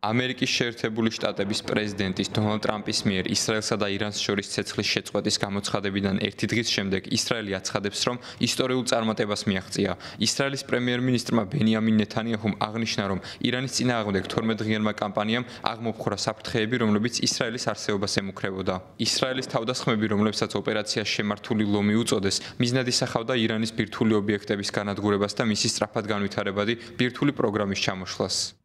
ამერიკის შეერთებული შტატების პრეზიდენტის დონალდ ტრამპის მიერ ისრაელსა და ირანს შორის ცეცხლის შეწყვეტის გამოცხადებიდან ერთი დღის შემდეგ ისრაელი აცხადებს, რომ ისტორიულ წარმატებას მიაღწია. ისრაელის პრემიერ-მინისტრმა ბენიამინ ნეთანიაჰუმ აღნიშნა, რომ ირანის წინააღმდეგ 12-დღიანმა კამპანიამ აღმოფხვრა საფრთხეები, რომლებიც ისრაელის არსებობას ემუქრებოდა. ისრაელის თავდასხმები, რომლებსაც ოპერაცია შემართული ლომი უწოდეს, მიზნად ისახავდა ირანის ბირთვული ობიექტების განადგურებას და მისი სწრაფად განვითარებადი ბირთვული პროგრამის ჩამოშლას.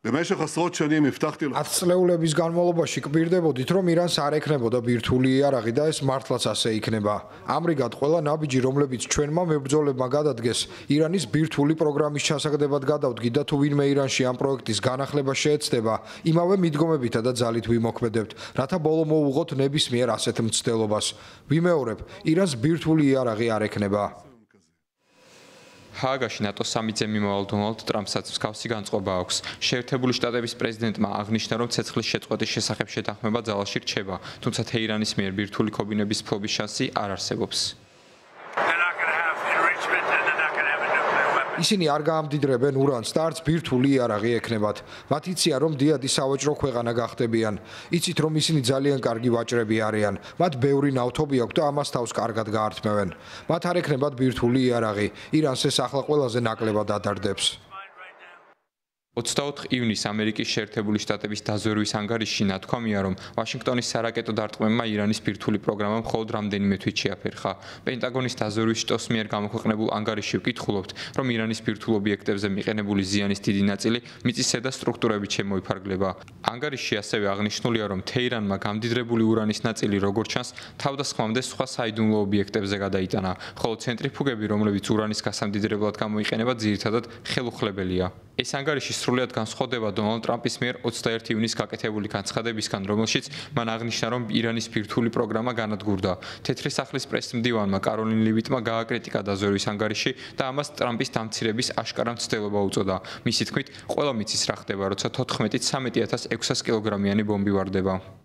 במשך עשרות שנים הבטחתי לך. 10 წლეულების განმავლობაში კბირდებოდით, რომ ირანს არ ექნებოდა ბირთვული იარაღი და ეს მართლაც ასე იქნება. ამრიგად, ყველა ნაბიჯი, რომლებიც ჩვენმა მებრძოლებმა გადადგეს, ირანის ბირთვული პროგრამის ჩასაგდებად გადავდგით და თუ ვინმე ირანში ამ პროექტის განახლება შეეცდება, იმავე მიდგომებითა და ძალით ვიმოქმედებთ, რათა ბოლო მოუღოთ ნებისმიერ ასეთ მცდელობას. ვიმეორებ, ირანს ბირთვული იარაღი არ ექნება. ჰააგაში ნატოს სამიტზე მიმავალ დონალდ ტრამპსაც მსგავსი განწყობა აქვს. შეერთებული შტატების პრეზიდენტმა აღნიშნა, რომ ცეცხლის შეწყვეტის შესახებ შეთანხმება ძალაში რჩება, თუმცა თეირანის მიერ ბირთვული ქობინების ფლობის შანსი არ არსებობს. ისინი არ გაამდიდრებენ ურანს და არც ბირთვული იარაღი ექნებათ. მათ იციან, რომ დიადი სავაჭრო ქვეყანა გახდებიან. იცით, რომ ისინი ძალიან კარგი ვაჭრები არიან. მათ ბევრი ნავთობი აქვს და ამას თავს კარგად გაართმევენ. მათ არ ექნებათ ბირთვული იარაღი. ირანს ეს ახლა ყველაზე ნაკლებად ადარდებს. 24 ივნისს ამერიკის შეერთებული შტატების დაზვერვის ანგარიშში ნათქვამია, რომ ვაშინგტონის სარაკეტო დარტყმებმა ირანის ბირთვული პროგრამა მხოლოდ რამდენიმე თვით შეაფერხა. პენტაგონის დაზვერვის შტოს მიერ გამოქვეყნებულ ანგარიშში ვკითხულობთ, რომ ირანის ბირთვულ ობიექტებზე მიყენებული ზიანის დიდი ნაწილი მიწისზედა სტრუქტურებით შემოიფარგლება. ანგარიშში ასევე აღნიშნულია, რომ თეირანმა გამდიდრებული ურანის ნაწილი, როგორც ჩანს, თავდასხმამდე სხვა საიდუმლო ობიექტებზე გადაიტანა, ხოლო ცენტრიფუგები, რომლებიც ურანის გასამდიდრებლად გამოიყენება, ძირითადად ხელუხლებელია. ეს ანგარიში სრულად განსხვავდება დონალდ ტრამპის მიერ 21 ივნისს გაკეთებული განცხადებისგან, რომელშიც მან აღნიშნა, რომ ირანის ბირთვული პროგრამა განადგურდა. თეთრი სახლის პრესმდივანმა კაროლინ ლივიტმა გააკრიტიკა დაზვერვის ანგარიში და ამას ტრამპის დამცირების აშკარა მცდელობა უწოდა. მისი თქმით, ყველა მიცის რა ხდება, როცა 14-ით 13,600 კილოგრამიანი ბომბი ვარდება.